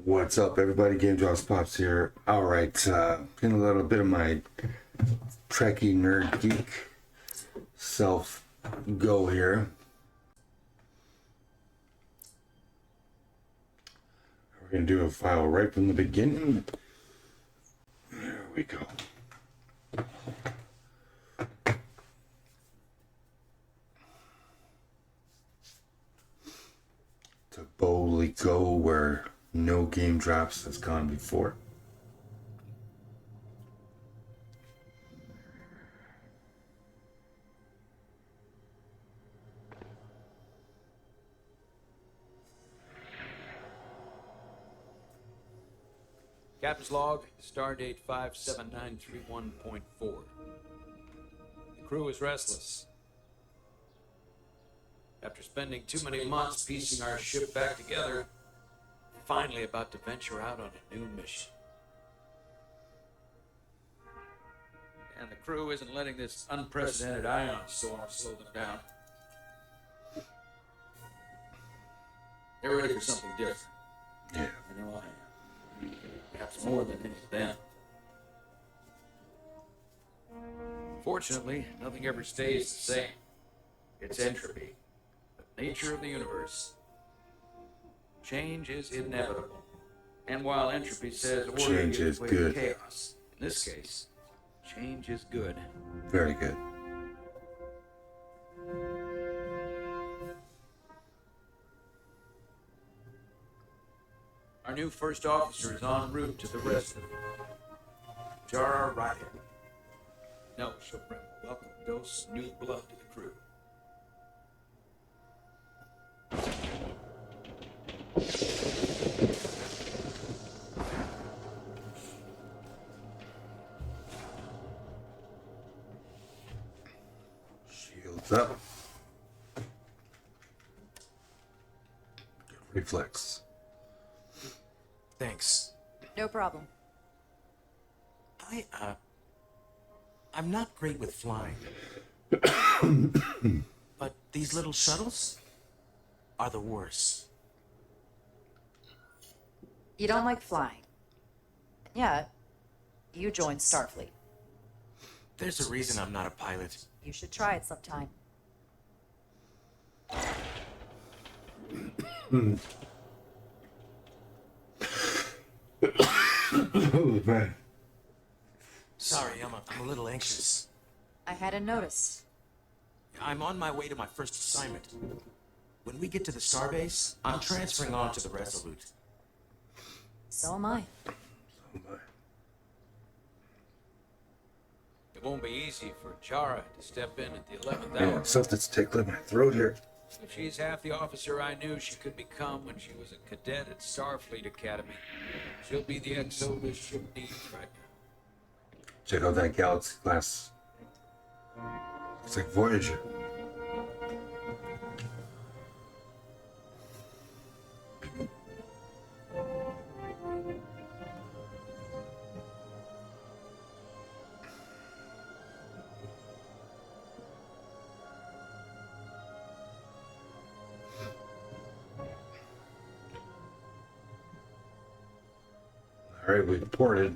What's up, everybody? Gamedropspop here. Alright, getting a little bit of my Trekkie nerd geek self go here. We're going to do a file right from the beginning. There we go. To boldly go where no game drops has gone before. Captain's log, stardate 57931.4. The crew is restless. After spending too many months piecing our ship back together, we're finally about to venture out on a new mission. And the crew isn't letting this unprecedented ion storm slow them down. They're ready for something different. Yeah. I know I am. Perhaps more than any of them. Fortunately, nothing ever stays the same. It's entropy, the nature of the universe. Change is inevitable. And while entropy says order Change gives is way to good. chaos, in this case, change is good. Very good. Our new first officer is en route to the Resurgence. Jara Ryan. No, she'll bring a welcome dose of new blood to the crew. Shields up. Good reflex. Thanks. No problem. I'm not great with flying. But these little shuttles are the worst. You don't like flying. And yet, you joined Starfleet. There's a reason I'm not a pilot. You should try it sometime. Oh, man. Sorry, I'm a little anxious. I hadn't noticed. I'm on my way to my first assignment. When we get to the starbase, I'm transferring on to the Resolute. So am I. It won't be easy for Jara to step in at the 11th Man, hour. something's tickling my throat here. If she's half the officer I knew she could become when she was a cadet at Starfleet Academy, she'll be the XO this ship needs right now. Check out that galaxy class. Looks like Voyager. All right, we've ported.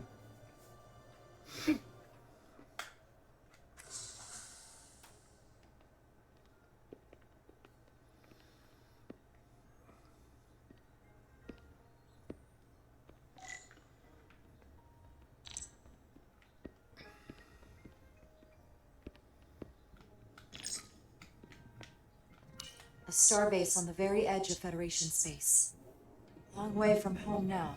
A starbase on the very edge of Federation space. Long way from home now.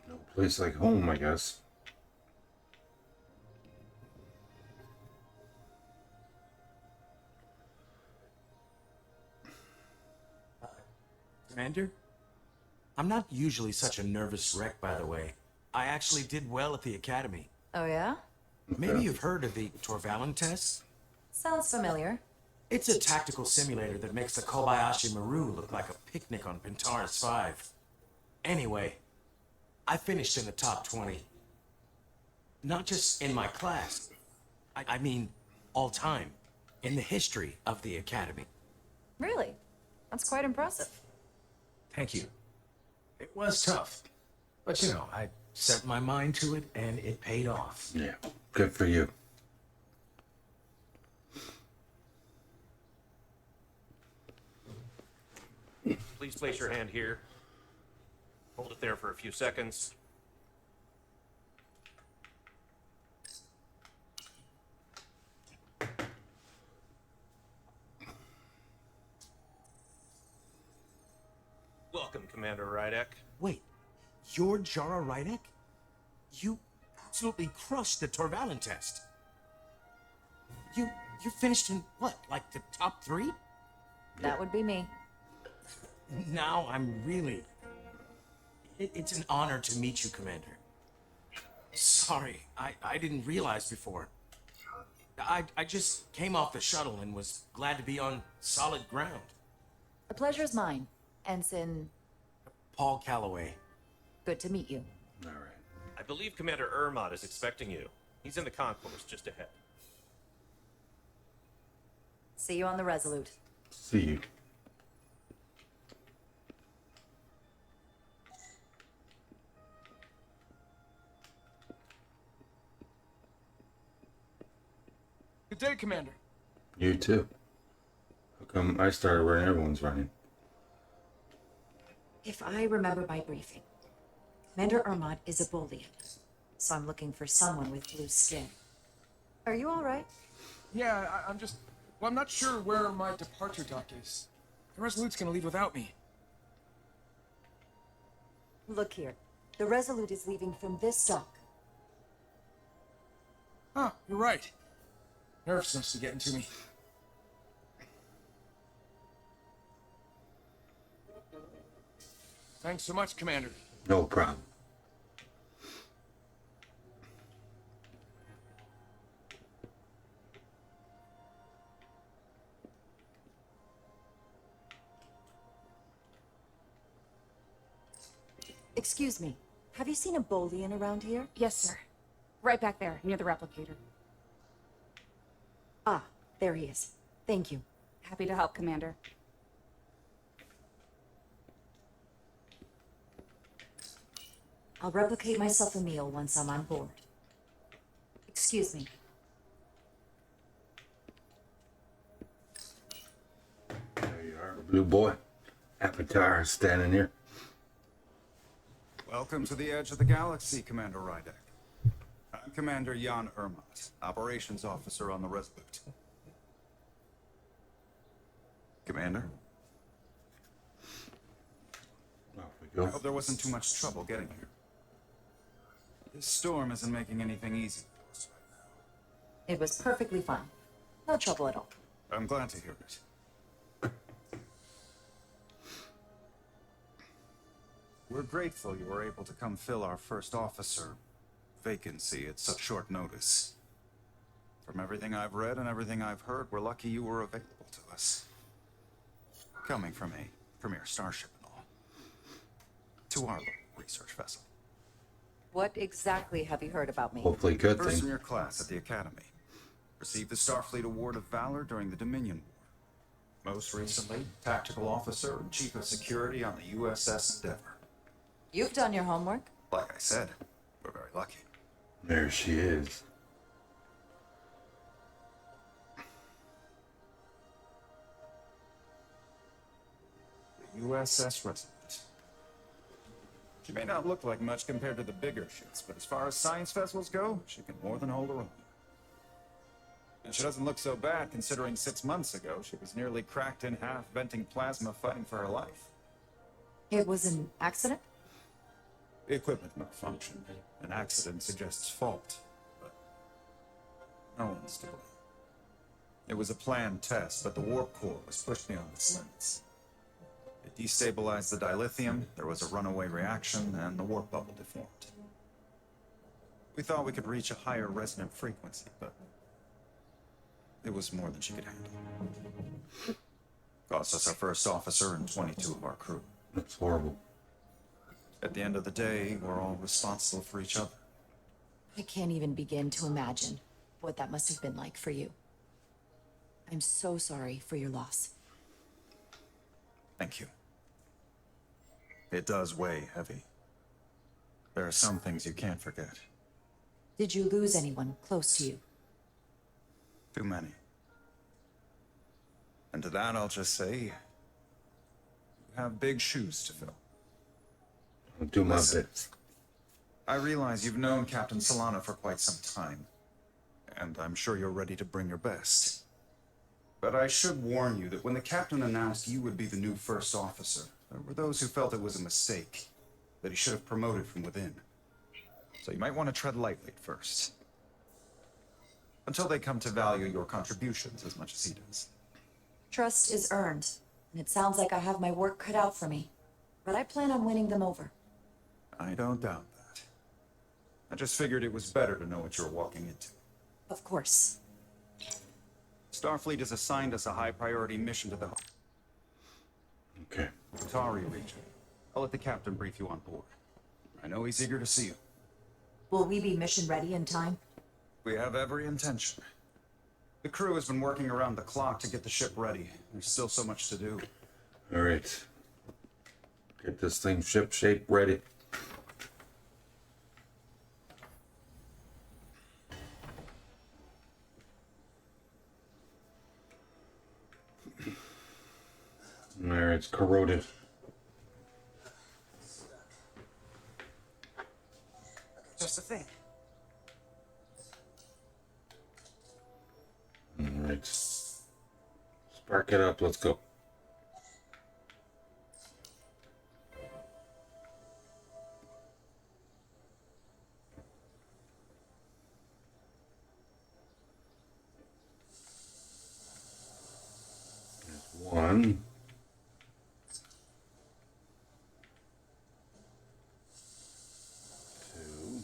No place like home, I guess. Commander? I'm not usually such a nervous wreck, by the way. I actually did well at the Academy. Oh yeah? Maybe you've heard of the Torvalin test? Sounds familiar. It's a tactical simulator that makes the Kobayashi Maru look like a picnic on Pintaris 5. Anyway, I finished in the top 20. Not just in my class. I mean, all time. In the history of the Academy. Really? That's quite impressive. Thank you. It was tough. But you know, I set my mind to it and it paid off. Yeah, good for you. Please place your hand here. Hold it there for a few seconds. Welcome, Commander Rydek. Wait, you're Jara Rydek? You absolutely crushed the Torvalin test. You finished in what, like the top 3? That would be me. Now I'm really... It's an honor to meet you, Commander. Sorry, I didn't realize before. I just came off the shuttle and was glad to be on solid ground. The pleasure's mine, Ensign. Paul Calloway. Good to meet you. All right. I believe Commander Ermot is expecting you. He's in the concourse just ahead. See you on the Resolute. See you. Good day, Commander. You too. How come I started where everyone's running? If I remember my briefing, Commander Ermot is a Bolian, so I'm looking for someone with blue skin. Are you all right? Yeah, I'm just... Well, I'm not sure where my departure dock is. The Resolute's gonna leave without me. Look here. The Resolute is leaving from this dock. Huh, you're right. Nervousness is getting to me. Thanks so much, Commander. No problem. Excuse me. Have you seen a Bolian around here? Yes, sir. Right back there, near the replicator. Ah, there he is. Thank you. Happy to help, Commander. I'll replicate myself a meal once I'm on board. Excuse me. There you are, blue boy. Avatar standing here. Welcome to the edge of the galaxy, Commander Rydek. I'm Commander Jan Ermot, Operations Officer on the Resolute. Commander, Off we I go. hope there wasn't too much trouble getting here. This storm isn't making anything easy for us right now. It was perfectly fine. No trouble at all. I'm glad to hear it. We're grateful you were able to come fill our first officer vacancy at such short notice. From everything I've read and everything I've heard, we're lucky you were available to us. Coming from a premier starship and all. To our little research vessel. What exactly have you heard about me? Hopefully good First in thing. your class at the Academy. Received the Starfleet Award of Valor during the Dominion War. Most recently, Tactical Officer and Chief of Security on the U.S.S. Endeavor. You've done your homework. Like I said, we're very lucky. There she is. The U.S.S. Resolute. She may not look like much compared to the bigger ships, but as far as science vessels go, she can more than hold her own. And she doesn't look so bad considering 6 months ago she was nearly cracked in half, venting plasma, fighting for her life. It was an accident? The equipment malfunctioned. An accident suggests fault, but no one's to blame. It was a planned test, but the warp core was pushed beyond its limits. It destabilized the dilithium, there was a runaway reaction, and the warp bubble deformed. We thought we could reach a higher resonant frequency, but it was more than she could handle. Cost us our first officer and 22 of our crew. That's horrible. At the end of the day, we're all responsible for each other. I can't even begin to imagine what that must have been like for you. I'm so sorry for your loss. Thank you. It does weigh heavy. There are some things you can't forget. Did you lose anyone close to you? Too many. And to that, I'll just say, you have big shoes to fill. I'll do my Listen. best. I realize you've known Captain Solana for quite some time, and I'm sure you're ready to bring your best. But I should warn you that when the captain announced you would be the new first officer, there were those who felt it was a mistake, that he should have promoted from within. So you might want to tread lightly at first. Until they come to value your contributions as much as he does. Trust is earned, and it sounds like I have my work cut out for me. But I plan on winning them over. I don't doubt that. I just figured it was better to know what you were walking into. Of course. Starfleet has assigned us a high-priority mission to the Okay. Tari region. I'll let the captain brief you on board. I know he's eager to see you. Will we be mission ready in time? We have every intention. The crew has been working around the clock to get the ship ready. There's still so much to do. All right. Get this thing ship shape ready. There, it's corroded. Just a thing. All right. Spark it up. Let's go. There's one. Two.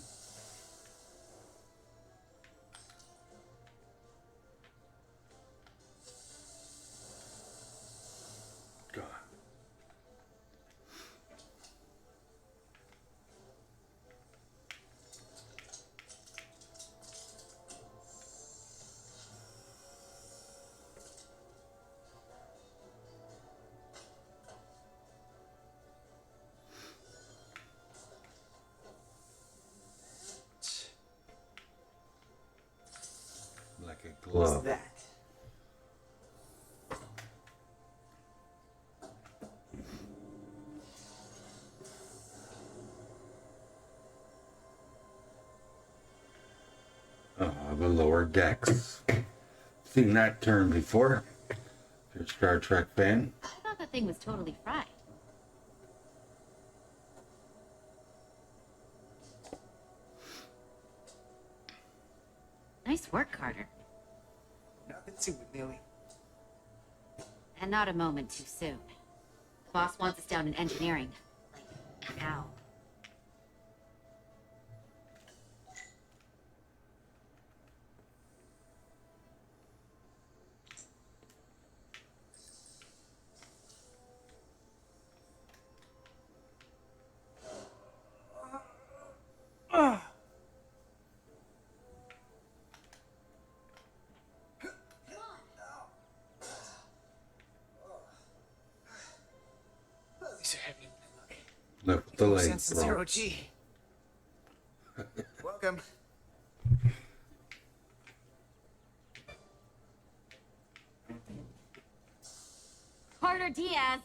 Gone. Like a glove. That. Oh, the lower decks. Seen that term before. If you're a Star Trek fan. I thought that thing was totally fried. Nice work, Carter. Nothing to it, Lily. And not a moment too soon. The boss wants us down in engineering. Like, now. These are heavy. Lift the leg. Sense in zero G. Welcome. Carter Diaz!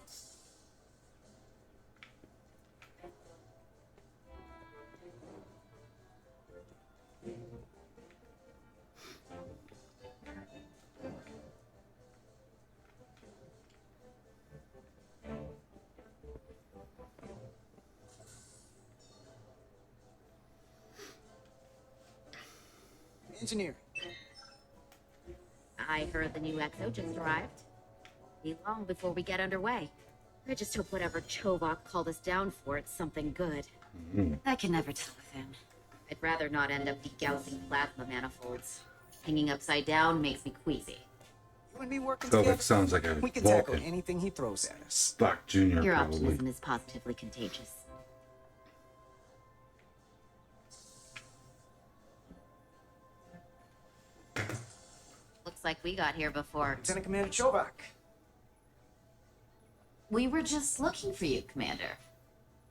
Engineer. I heard the new XO just arrived. Be long before we get underway. I just hope whatever Chovok called us down for, it's something good. I can never tell with him. I'd rather not end up degousing plasma manifolds. Hanging upside down makes me queasy. You and me working So together? it sounds like a We can tackle Vulcan. anything he throws at us. Spock Jr. Your probably. optimism is positively contagious. Looks like we got here before. Lieutenant Commander Chovak. We were just looking for you, Commander.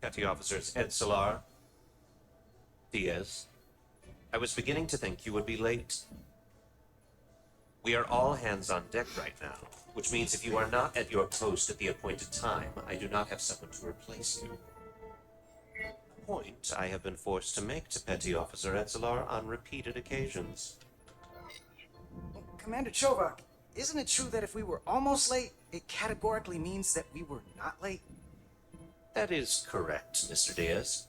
Petty Officers Ed Solar, Diaz. I was beginning to think you would be late. We are all hands on deck right now, which means if you are not at your post at the appointed time, I do not have someone to replace you. A point I have been forced to make to Petty Officer Etzelar on repeated occasions. Commander Chovak, isn't it true that if we were almost late, it categorically means that we were not late? That is correct, Mr. Diaz.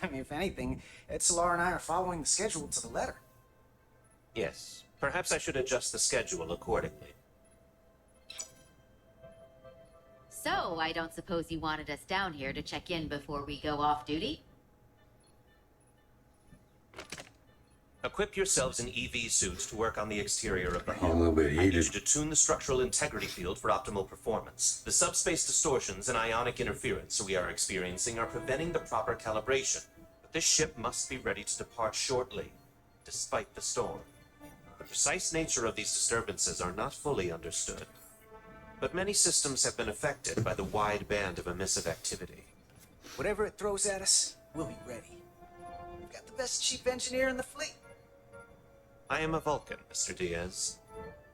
I mean, if anything, Etzelar and I are following the schedule to the letter. Yes, perhaps I should adjust the schedule accordingly. So, I don't suppose you wanted us down here to check in before we go off duty? Equip yourselves in EV suits to work on the exterior of the A hull. little bit I need heated. you to tune the structural integrity field for optimal performance. The subspace distortions and ionic interference we are experiencing are preventing the proper calibration. But this ship must be ready to depart shortly, despite the storm. The precise nature of these disturbances are not fully understood. But many systems have been affected by the wide band of emissive activity. Whatever it throws at us, we'll be ready. We've got the best chief engineer in the fleet. I am a Vulcan, Mr. Diaz.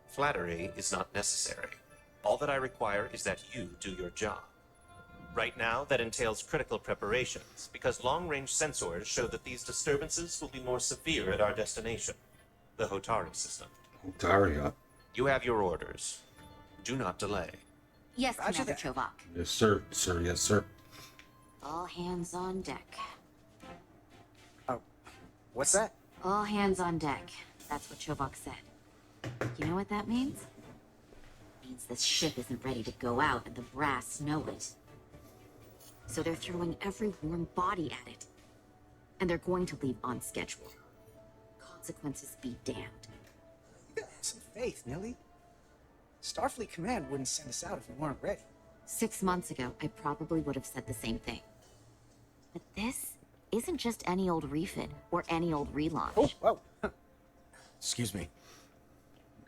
Flattery is not necessary. All that I require is that you do your job. Right now, that entails critical preparations, because long-range sensors show that these disturbances will be more severe at our destination, the Hotari system. Daria. You have your orders. Do not delay. Yes, Roger Commander that. Chovak. Yes, sir. Sir, yes, sir. All hands on deck. What's that? All hands on deck. That's what Chovak said. You know what that means? It means this ship isn't ready to go out and the brass know it. So they're throwing every warm body at it. And they're going to leave on schedule. Consequences be damned. You gotta have some faith, Millie. Starfleet Command wouldn't send us out if we weren't ready. 6 months ago, I probably would have said the same thing. But this isn't just any old refit or any old relaunch. Oh, whoa. Excuse me.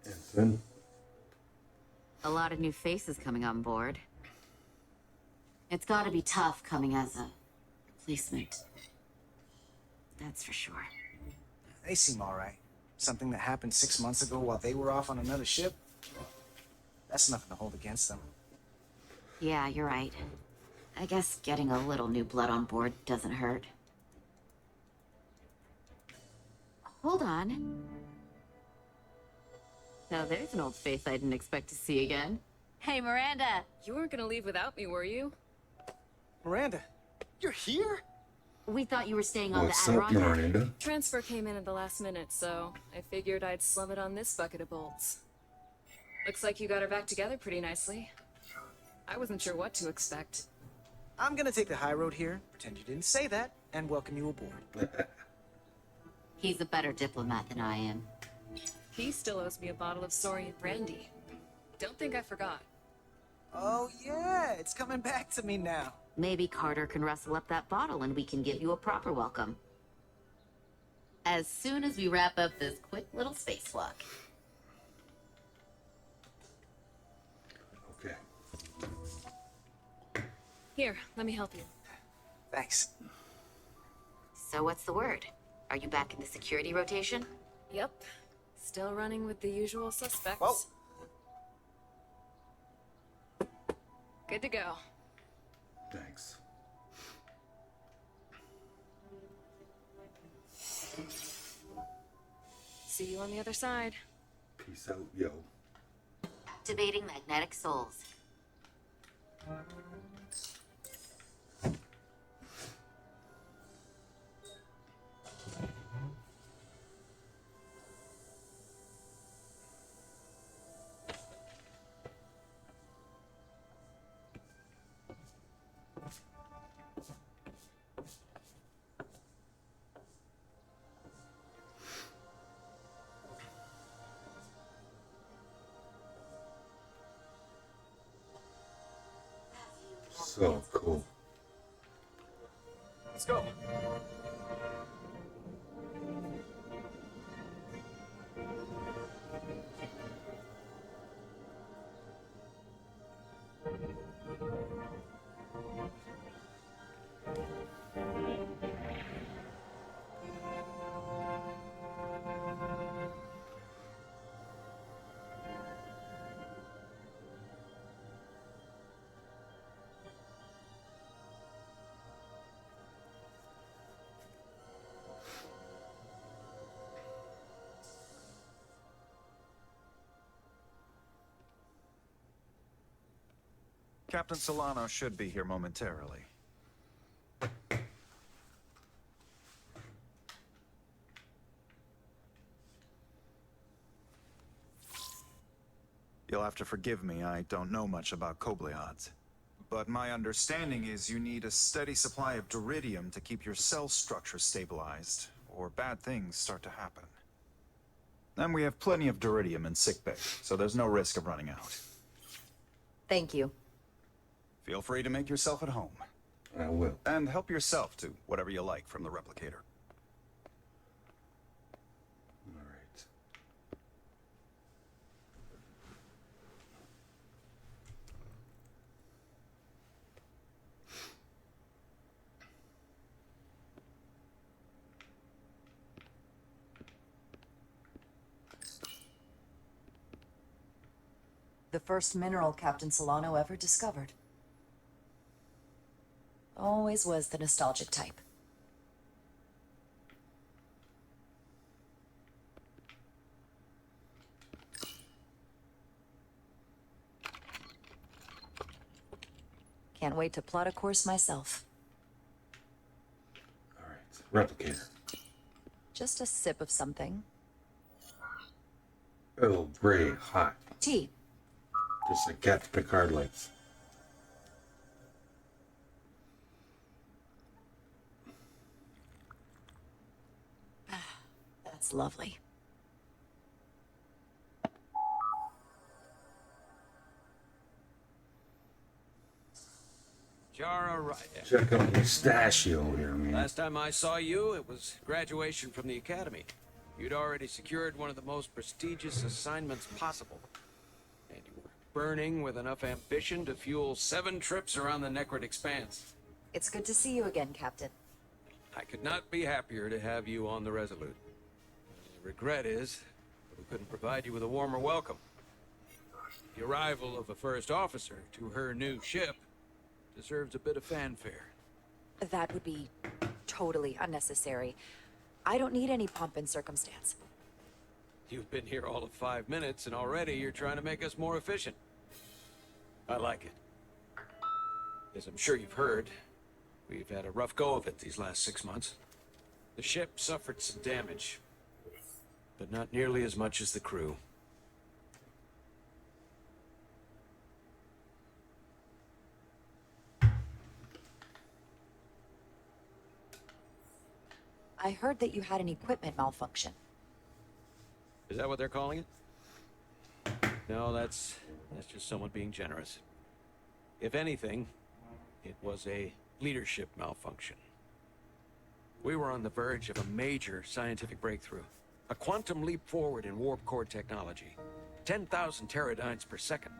Ensign. A lot of new faces coming on board. It's gotta be tough coming as a replacement. That's for sure. They seem all right. Something that happened 6 months ago while they were off on another ship. That's nothing to hold against them. Yeah, you're right. I guess getting a little new blood on board doesn't hurt. Hold on. Now there's an old face I didn't expect to see again. Hey, Miranda! You weren't gonna leave without me, were you? Miranda, you're here? We thought you were staying on What's the up, Adirondack. Miranda? Transfer came in at the last minute, so I figured I'd slum it on this bucket of bolts. Looks like you got her back together pretty nicely. I wasn't sure what to expect. I'm gonna take the high road here, pretend you didn't say that, and welcome you aboard. He's a better diplomat than I am. He still owes me a bottle of Saurian brandy. Don't think I forgot. Oh yeah, it's coming back to me now. Maybe Carter can rustle up that bottle and we can give you a proper welcome. As soon as we wrap up this quick little spacewalk. Okay. Here, let me help you. Thanks. So what's the word? Are you back in the security rotation? Yep. Still running with the usual suspects. Whoa. Good to go. Thanks. See you on the other side. Peace out, yo. Activating magnetic souls. So cool. Let's go. Captain Solano should be here momentarily. You'll have to forgive me, I don't know much about Kobleods. But my understanding is you need a steady supply of duridium to keep your cell structure stabilized, or bad things start to happen. And we have plenty of duridium in sickbay, so there's no risk of running out. Thank you. Feel free to make yourself at home. I will. And help yourself to whatever you like from the replicator. All right. The first mineral Captain Solano ever discovered. Always was the nostalgic type. Can't wait to plot a course myself. All right. Replicator. Just a sip of something. Earl Grey hot. Tea. Just like Captain Picard likes. That's lovely. Jara Ryder. Check out Mustachio here, man. Last time I saw you, it was graduation from the academy. You'd already secured one of the most prestigious assignments possible. And you were burning with enough ambition to fuel 7 trips around the Necrid Expanse. It's good to see you again, Captain. I could not be happier to have you on the Resolute. The regret is that we couldn't provide you with a warmer welcome. The arrival of a first officer to her new ship deserves a bit of fanfare. That would be totally unnecessary. I don't need any pomp and circumstance. You've been here all of 5 minutes, and already you're trying to make us more efficient. I like it. As I'm sure you've heard, we've had a rough go of it these last 6 months. The ship suffered some damage, but not nearly as much as the crew. I heard that you had an equipment malfunction. Is that what they're calling it? No, that's just someone being generous. If anything, it was a leadership malfunction. We were on the verge of a major scientific breakthrough. A quantum leap forward in warp core technology. 10,000 teradynes per second.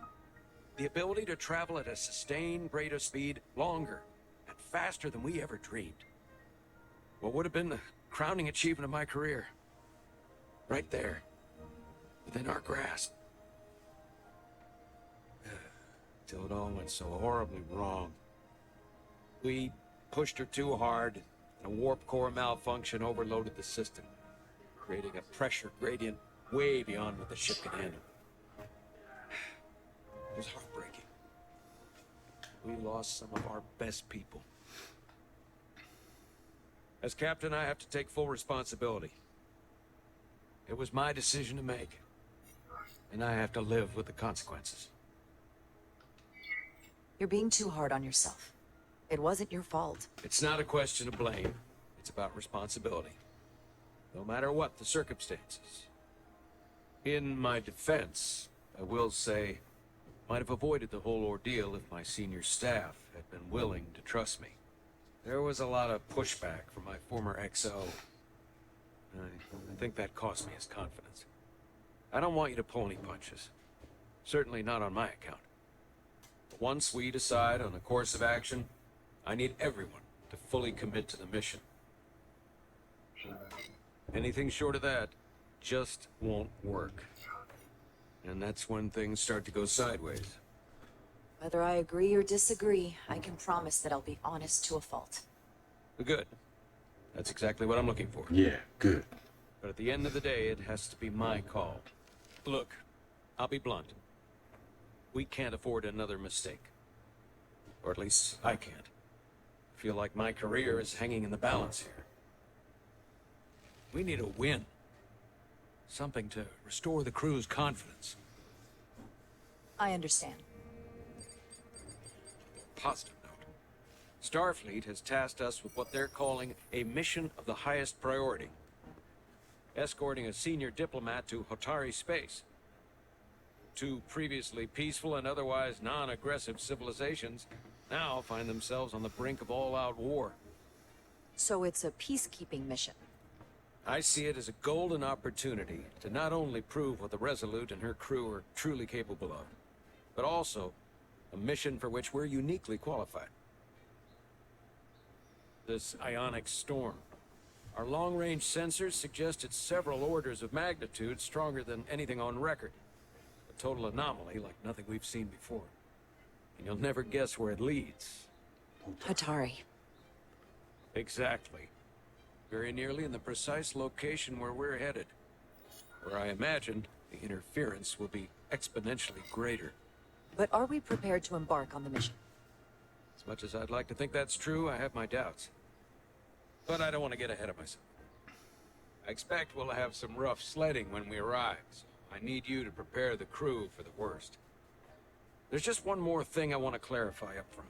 The ability to travel at a sustained rate of speed longer and faster than we ever dreamed. What would have been the crowning achievement of my career? Right there, within our grasp. Till it all went so horribly wrong. We pushed her too hard, and a warp core malfunction overloaded the system, creating a pressure gradient way beyond what the ship could handle. It was heartbreaking. We lost some of our best people. As captain, I have to take full responsibility. It was my decision to make, and I have to live with the consequences. You're being too hard on yourself. It wasn't your fault. It's not a question of blame. It's about responsibility. No matter what the circumstances. In my defense, I will say, I might have avoided the whole ordeal if my senior staff had been willing to trust me. There was a lot of pushback from my former XO. I think that cost me his confidence. I don't want you to pull any punches. Certainly not on my account. But once we decide on a course of action, I need everyone to fully commit to the mission. Anything short of that just won't work. And that's when things start to go sideways. Whether I agree or disagree, I can promise that I'll be honest to a fault. Good. That's exactly what I'm looking for. Yeah, good. But at the end of the day, it has to be my call. Look, I'll be blunt. We can't afford another mistake. Or at least I can't. I feel like my career is hanging in the balance here. We need a win. Something to restore the crew's confidence. I understand. Positive note. Starfleet has tasked us with what they're calling a mission of the highest priority. Escorting a senior diplomat to Hotari space. Two previously peaceful and otherwise non-aggressive civilizations now find themselves on the brink of all-out war. So it's a peacekeeping mission. I see it as a golden opportunity to not only prove what the Resolute and her crew are truly capable of, but also a mission for which we're uniquely qualified. This ionic storm. Our long-range sensors suggest it's several orders of magnitude stronger than anything on record. A total anomaly like nothing we've seen before. And you'll never guess where it leads. Hatari. Exactly. Very nearly in the precise location where we're headed. Where I imagine the interference will be exponentially greater. But are we prepared to embark on the mission? As much as I'd like to think that's true, I have my doubts. But I don't want to get ahead of myself. I expect we'll have some rough sledding when we arrive, so I need you to prepare the crew for the worst. There's just one more thing I want to clarify up front.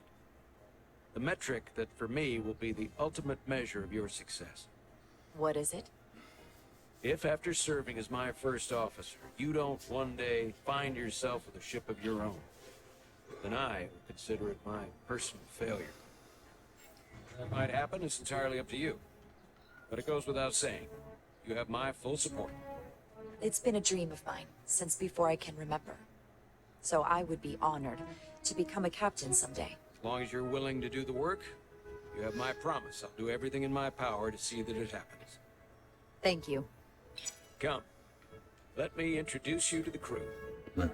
The metric that for me will be the ultimate measure of your success. What is it? If after serving as my first officer, you don't one day find yourself with a ship of your own, then I will consider it my personal failure. That might happen, it's entirely up to you. But it goes without saying, you have my full support. It's been a dream of mine since before I can remember. So I would be honored to become a captain someday. As long as you're willing to do the work, you have my promise. I'll do everything in my power to see that it happens. Thank you. Come, let me introduce you to the crew. All right.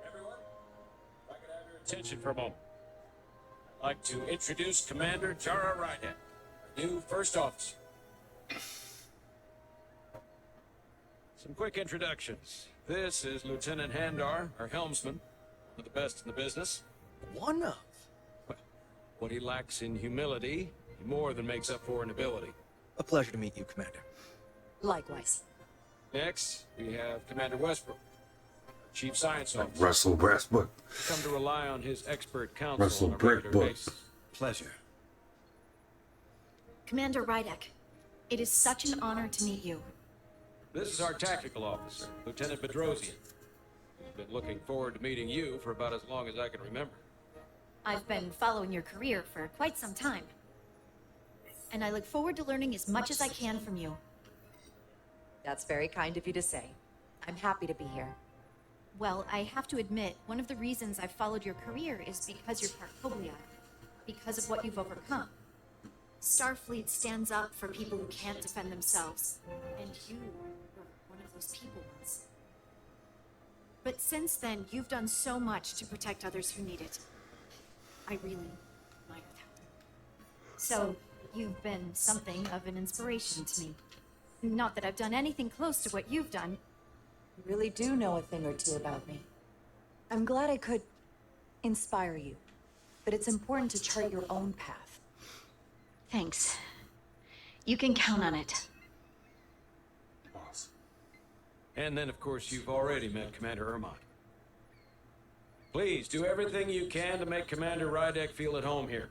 Everyone, if I could have your attention for a moment. I'd like to introduce Commander Jara Rydek, our new first officer. Some quick introductions. This is Lieutenant Handar, our helmsman, one of the best in the business. One of. Well, what he lacks in humility, he more than makes up for in ability. A pleasure to meet you, Commander. Likewise. Next, we have Commander Westbrook, our Chief Science Officer. Russell Westbrook. Come to rely on his expert counsel Russell on a regular Brickbook. basis. Pleasure. Commander Rydek, it is such an honor to meet you. This is our tactical officer, Lieutenant Bedrosian. Been looking forward to meeting you for about as long as I can remember. I've been following your career for quite some time. And I look forward to learning as much as I can from you. That's very kind of you to say. I'm happy to be here. Well, I have to admit, one of the reasons I've followed your career is because you're part Kobliai. Because of what you've overcome. Starfleet stands up for people who can't defend themselves. And you were one of those people once. But since then, you've done so much to protect others who need it. I really admire that. So, you've been something of an inspiration to me. Not that I've done anything close to what you've done. You really do know a thing or two about me. I'm glad I could inspire you. But it's important to chart your own path. Thanks. You can count on it. Awesome. And then, of course, you've already met Commander Ermont. Please, do everything you can to make Commander Rydek feel at home here.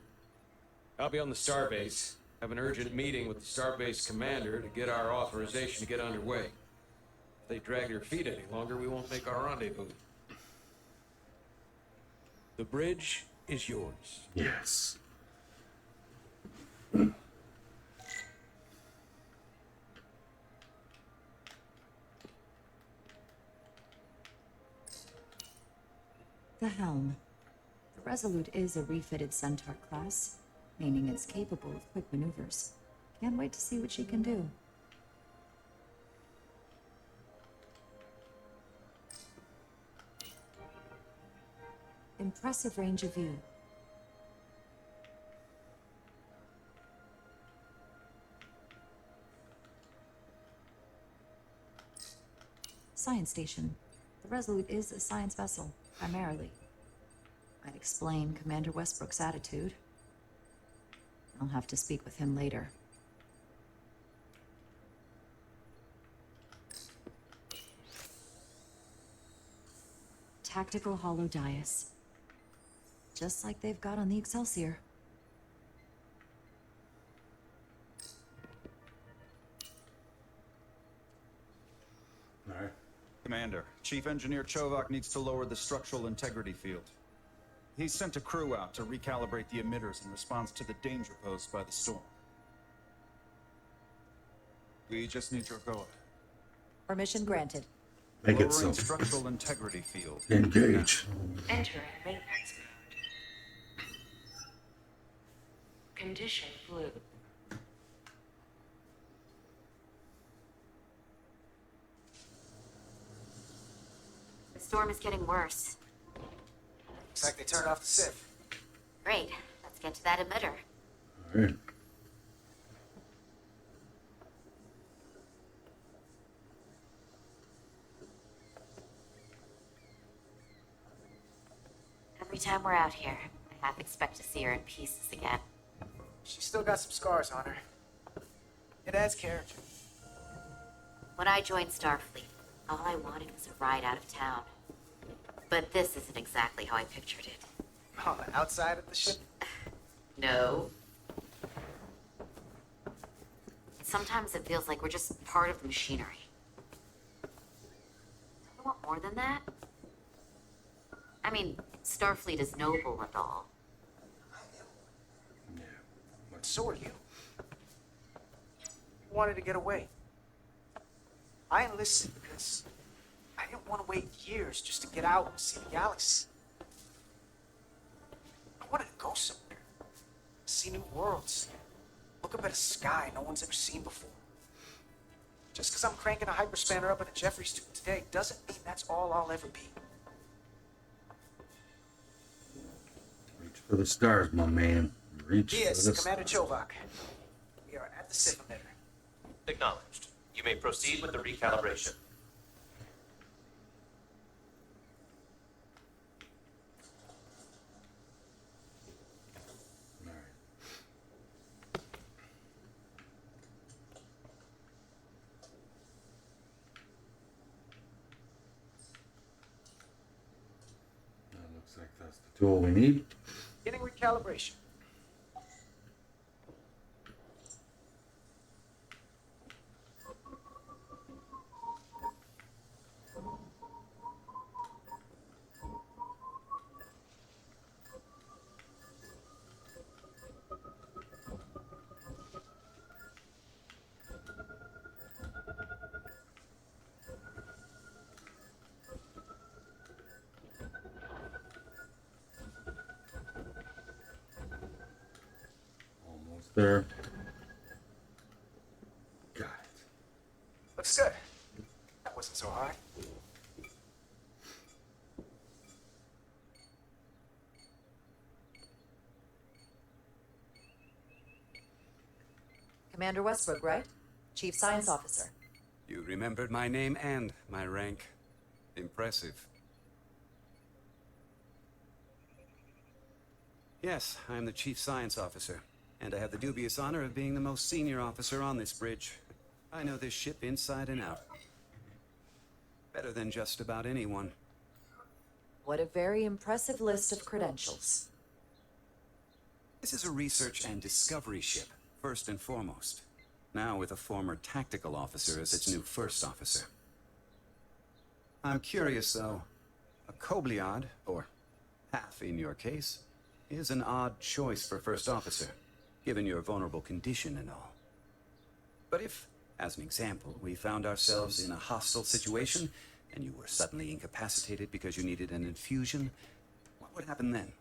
I'll be on the starbase. Have an urgent meeting with the starbase commander to get our authorization to get underway. If they drag their feet any longer, we won't make our rendezvous. The bridge is yours. Yes. The helm. The Resolute is a refitted Centaur class, meaning it's capable of quick maneuvers. Can't wait to see what she can do. Impressive range of view. Science station. The Resolute is a science vessel, primarily. Might explain Commander Westbrook's attitude. I'll have to speak with him later. Tactical hollow dais. Just like they've got on the Excelsior. All right. Commander, Chief Engineer Chovak needs to lower the structural integrity field. He's sent a crew out to recalibrate the emitters in response to the danger posed by the storm. We just need your go-ahead. Permission granted. Make it Lowering so. structural integrity field. Engage. Entering maintenance mode. Condition blue. The storm is getting worse. Looks like they turned off the sieve. Great. Let's get to that emitter. All right. Every time we're out here, I half expect to see her in pieces again. She's still got some scars on her. It adds character. When I joined Starfleet, all I wanted was a ride out of town. But this isn't exactly how I pictured it. On the outside of the ship? No. Sometimes it feels like we're just part of the machinery. I want more than that. I mean, Starfleet is noble and all. Yeah. So are you. You wanted to get away. I enlisted because I didn't want to wait years just to get out and see the galaxy. I wanted to go somewhere. See new worlds. Look up at a sky no one's ever seen before. Just because I'm cranking a hyperspanner up at a Jeffries tube today doesn't mean that's all I'll ever be. Reach for the stars, my man. Reach for Yes, the Commander stars. Chovak. We are at the sieve emitter. Acknowledged. You may proceed with the recalibration. All right. That looks like that's the tool we need. Getting recalibration. Almost there. Got it. Looks good. That wasn't so hard. Commander Westbrook, right? Chief Science Officer. You remembered my name and my rank. Impressive. Yes, I'm the Chief Science Officer, and I have the dubious honor of being the most senior officer on this bridge. I know this ship inside and out. Better than just about anyone. What a very impressive list of credentials. This is a research and discovery ship, first and foremost. Now with a former tactical officer as its new first officer. I'm curious, though. A Kobliad, or half in your case, is an odd choice for first officer, given your vulnerable condition and all. But if, as an example, we found ourselves in a hostile situation, and you were suddenly incapacitated because you needed an infusion, what would happen then?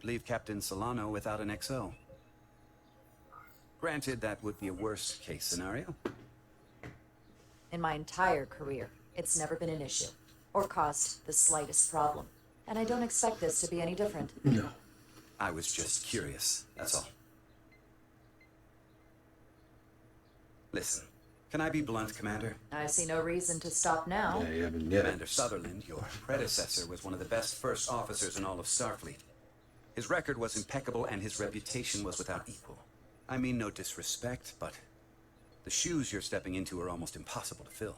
leave Captain Solano without an XO. Granted, that would be a worst-case scenario. In my entire career, it's never been an issue, or caused the slightest problem. And I don't expect this to be any different. No. I was just curious, that's all. Listen, can I be blunt, Commander? I see no reason to stop now. Yeah, you haven't yet. Commander Sutherland, your predecessor, was one of the best first officers in all of Starfleet. His record was impeccable and his reputation was without equal. I mean no disrespect, but the shoes you're stepping into are almost impossible to fill.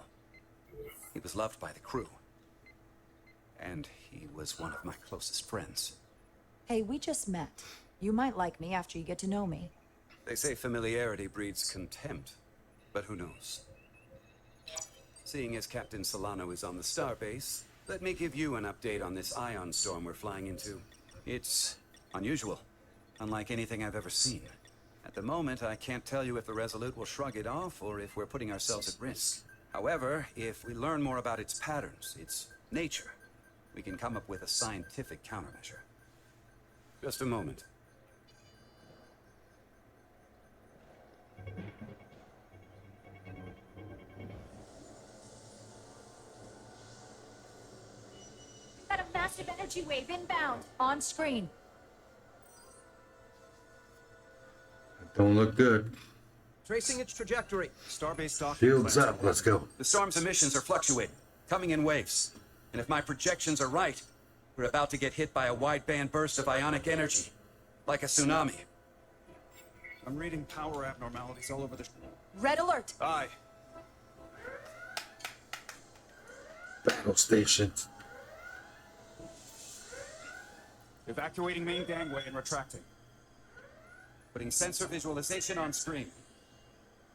He was loved by the crew. And he was one of my closest friends. Hey, we just met. You might like me after you get to know me. They say familiarity breeds contempt, but who knows? Seeing as Captain Solano is on the starbase, let me give you an update on this ion storm we're flying into. It's unusual, unlike anything I've ever seen. At the moment, I can't tell you if the Resolute will shrug it off or if we're putting ourselves at risk. However, if we learn more about its patterns, its nature, we can come up with a scientific countermeasure. Just a moment. Got a massive energy wave inbound. On screen. Don't look good. Tracing its trajectory. Starbase docking. Shields up. Let's go. The storm's emissions are fluctuating, coming in waves. And if my projections are right, we're about to get hit by a wideband burst of ionic energy, like a tsunami. I'm reading power abnormalities all over the... Red alert. Aye. Battle stations. Evacuating main gangway and retracting. Putting sensor visualization on screen.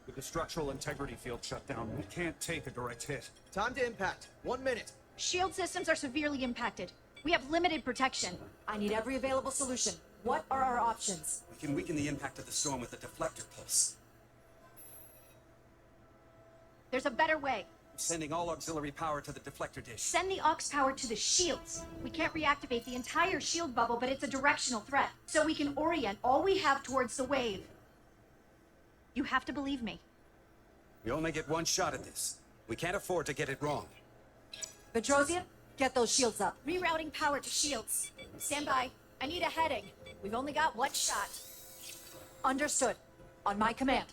With the structural integrity field shut down, we can't take a direct hit. Time to impact. 1 minute. Shield systems are severely impacted. We have limited protection. I need every available solution. What are our options? We can weaken the impact of the storm with a deflector pulse. There's a better way. Sending all auxiliary power to the deflector dish. Send the aux power to the shields. We can't reactivate the entire shield bubble, but it's a directional threat. So we can orient all we have towards the wave. You have to believe me. We only get one shot at this. We can't afford to get it wrong. Petrosian, get those shields up. Rerouting power to shields. Stand by. I need a heading. We've only got one shot. Understood. On my command.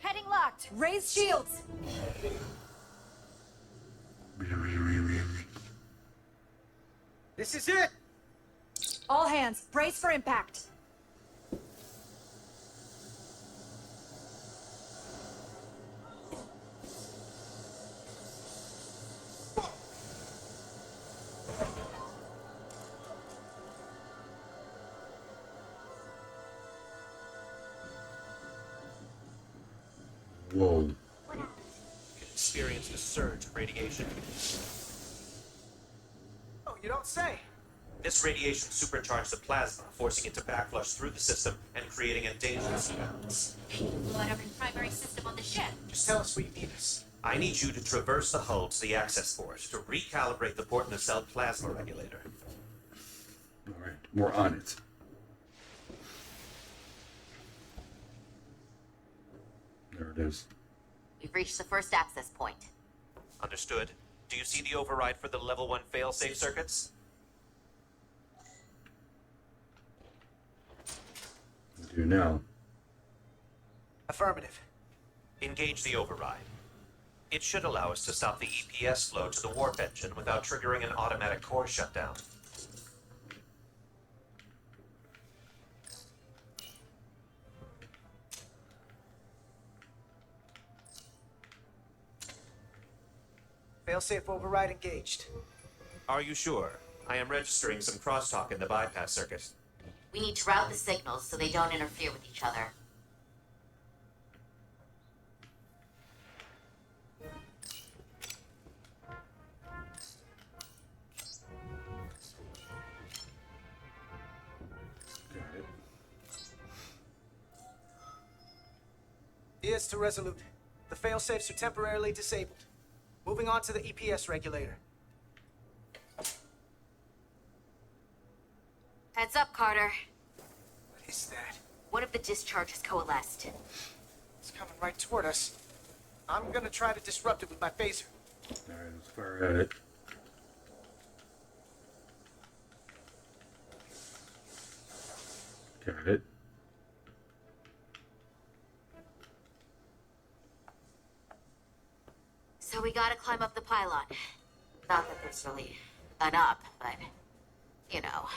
Heading locked. Raise shields. This is it! All hands, brace for impact. Whoa. Experienced a surge of radiation. Oh, you don't say. This radiation supercharged the plasma, forcing it to backflush through the system and creating a dangerous imbalance. Blew out every primary system on the ship. Just tell us where you need us. I need you to traverse the hull to the access port to recalibrate the port in the cell plasma regulator. All right. We're on it. There it is. We've reached the first access point. Understood. Do you see the override for the level 1 failsafe circuits? I do now. Affirmative. Engage the override. It should allow us to stop the EPS flow to the warp engine without triggering an automatic core shutdown. Failsafe override engaged. Are you sure? I am registering some crosstalk in the bypass circuit. We need to route the signals so they don't interfere with each other. Got it. Here's to Resolute. The failsafes are temporarily disabled. Moving on to the EPS regulator. Heads up, Carter. What is that? One of the discharges coalesced. It's coming right toward us. I'm gonna try to disrupt it with my phaser. Alright, let's fire at it. Got it. So we gotta climb up the pylon. Not that there's really an up, but, you know.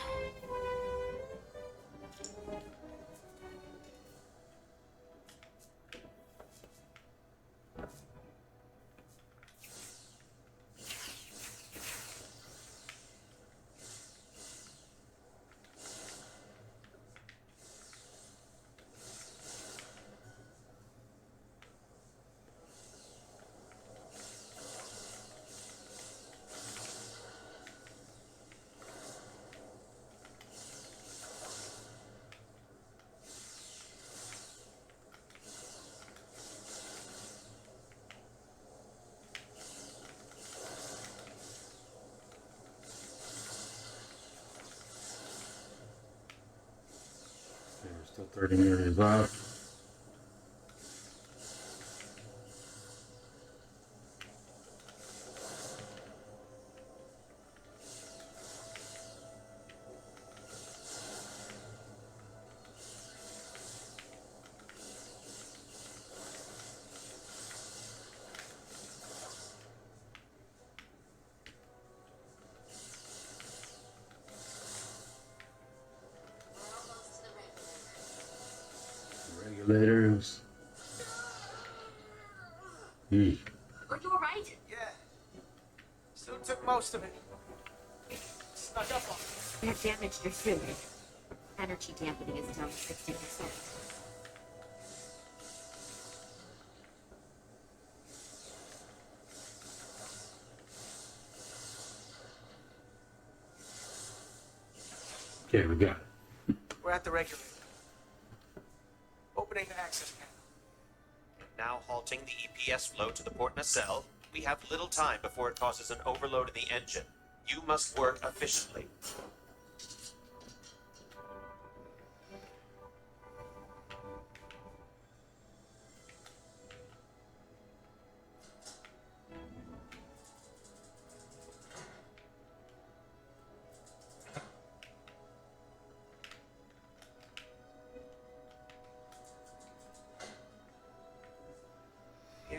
Okay, we're still 30 meters off. Regulators. Are you alright? Yeah. Still took most of it. Snuck up on me. That damaged your suit. Energy dampening is down to 60%. Okay, we got it. We're at the regulator. Opening the access panel. Now halting the EPS flow to the port nacelle. We have little time before it causes an overload in the engine. You must work efficiently.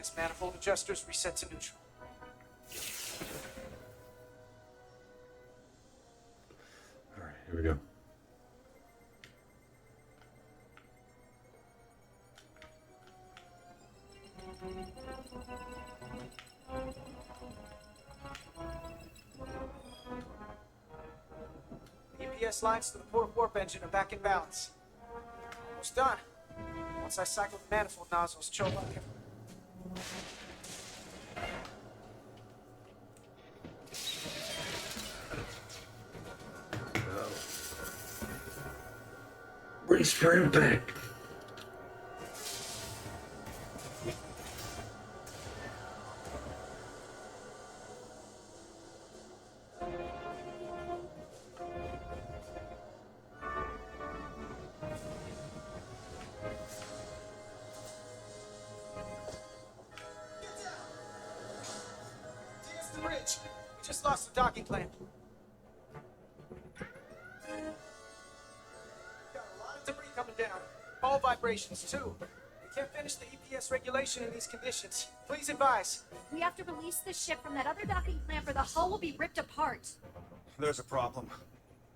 EPS manifold adjusters reset to neutral. Alright, here we go. EPS lines to the port warp engine are back in balance. Almost done. Once I cycle the manifold nozzles, choke on him. Brace for impact. TS the bridge. We just lost the docking clamp. Got a lot of debris coming down. All vibrations, too. We can't finish the EPS regulation in these conditions. Please advise. We have to release the ship from that other docking clamp or the hull will be ripped apart. There's a problem.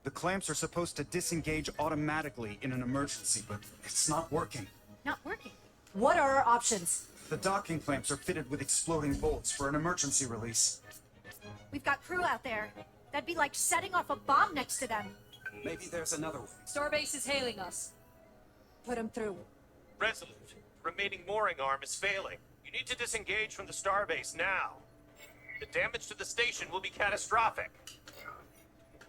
The clamps are supposed to disengage automatically in an emergency, but it's not working. Not working. What are our options? The docking clamps are fitted with exploding bolts for an emergency release. We've got crew out there. That'd be like setting off a bomb next to them. Maybe there's another way. Starbase is hailing us. Put him through. Resolute. Remaining mooring arm is failing. You need to disengage from the starbase now. The damage to the station will be catastrophic.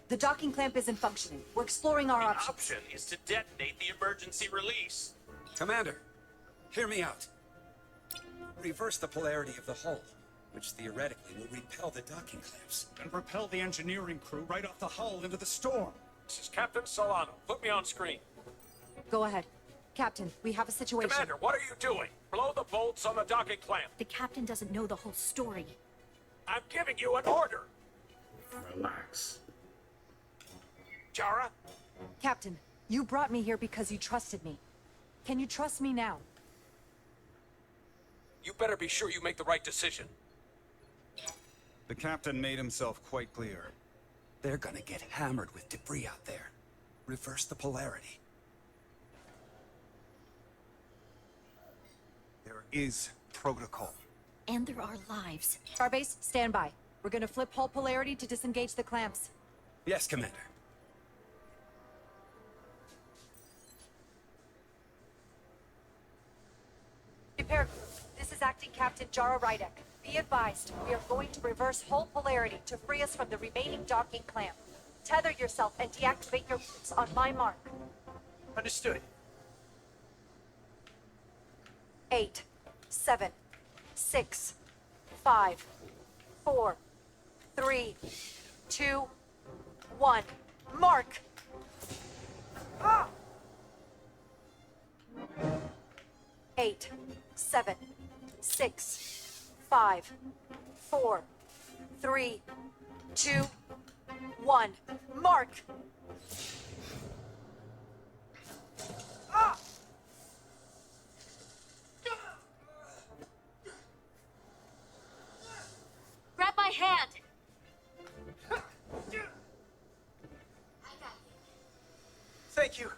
The docking clamp isn't functioning. We're exploring our The options. option is to detonate the emergency release. Commander, hear me out. Reverse the polarity of the hull. which theoretically will repel the docking clamps. And propel the engineering crew right off the hull into the storm. This is Captain Solano. Put me on screen. Go ahead. Captain, we have a situation. Commander, what are you doing? Blow the bolts on the docking clamp. The captain doesn't know the whole story. I'm giving you an order. Relax. Jara? Captain, you brought me here because you trusted me. Can you trust me now? You better be sure you make the right decision. The captain made himself quite clear. They're gonna get hammered with debris out there. Reverse the polarity. There is protocol. And there are lives. Starbase, stand by. We're gonna flip hull polarity to disengage the clamps. Yes, Commander. Repair crew, this is Acting Captain Jara Rydek. Be advised, we are going to reverse hull polarity to free us from the remaining docking clamp. Tether yourself and deactivate your boots on my mark. Understood. 8, 7, 6, 5, 4, 3, 2, 1. Mark! Ah! 8, 7, 6, 5, 4, 3, 2, 1. Mark! Ah! Grab my hand! Thank you.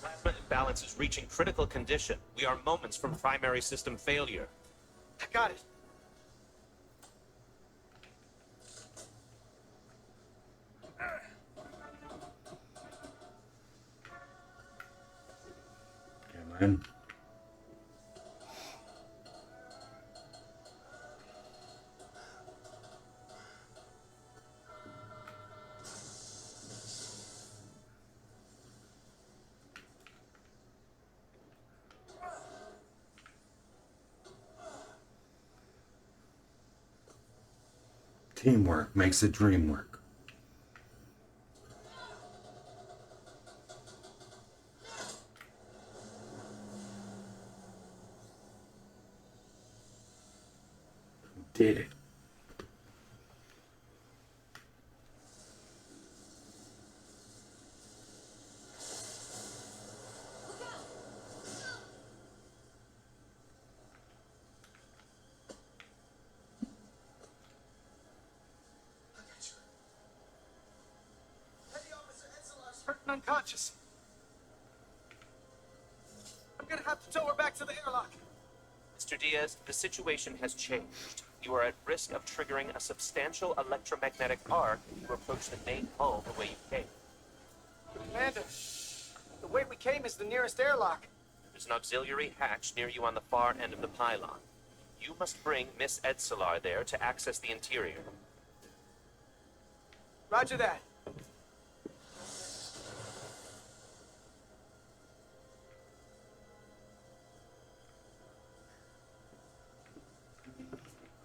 Plasma imbalance is reaching critical condition. We are moments from primary system failure. I got it. Okay, man. Teamwork makes the dream work. Did it. Hurt and unconscious. I'm gonna have to tow her back to the airlock. Mr. Diaz, the situation has changed. You are at risk of triggering a substantial electromagnetic arc if you approach the main hull the way you came. Commander, the way we came is the nearest airlock. There's an auxiliary hatch near you on the far end of the pylon. You must bring Miss Edsolar there to access the interior. Roger that.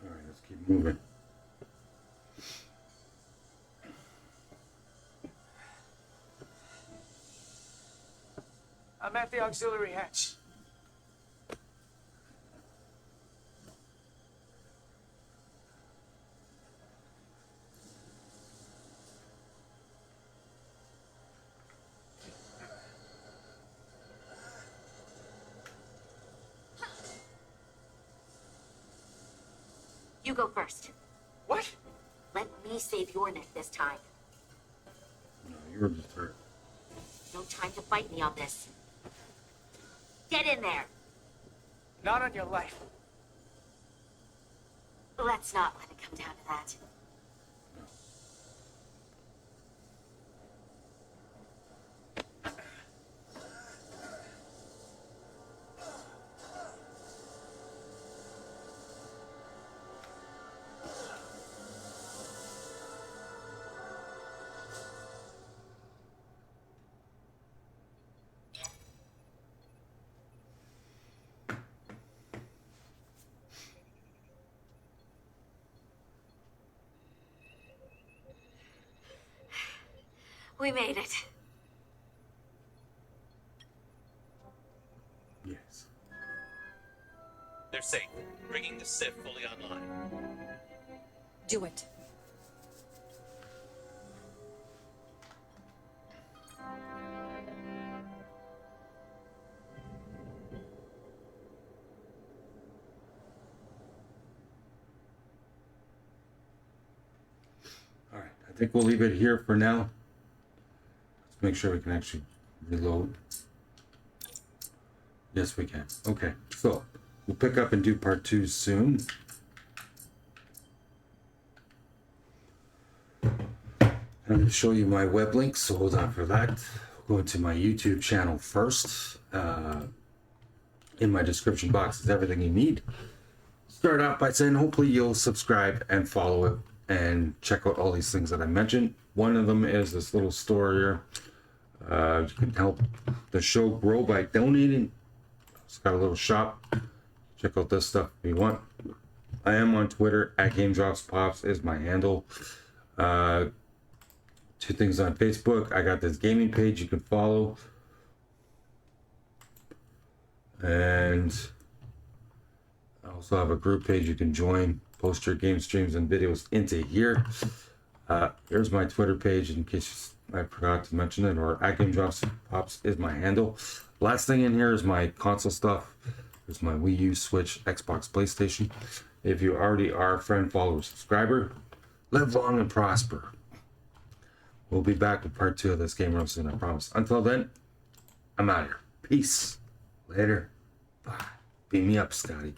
All right, let's keep moving. I'm at the auxiliary hatch. You go first. What? Let me save your neck this time. No, you're just hurt. No time to fight me on this. Get in there. Not on your life. Let's not let it come down to that. We made it. Yes. They're safe, bringing the Sith fully online. Do it. All right, I think we'll leave it here for now. Let's make sure we can actually reload. Yes, we can. Okay, so we'll pick up and do part 2 soon. I'm going to show you my web links, so hold on for that. Go into my YouTube channel first. In my description box is everything you need. Start out by saying hopefully you'll subscribe and follow it and check out all these things that I mentioned. One of them is this little store here. You can help the show grow by donating. It's got a little shop. Check out this stuff if you want. I am on Twitter at gamedropspop is my handle. 2 things on Facebook. I got this gaming page you can follow. And I also have a group page you can join. Post your game streams and videos into here. Here's my Twitter page in case I forgot to mention it, or at gamedropspop is my handle. Last thing in here is my console stuff. There's my Wii U, Switch, Xbox, PlayStation. If you already are a friend, follower, subscriber, live long and prosper. We'll be back with part 2 of this game real soon, I promise. Until then, I'm out here. Peace. Later. Bye. Beam me up, Scotty.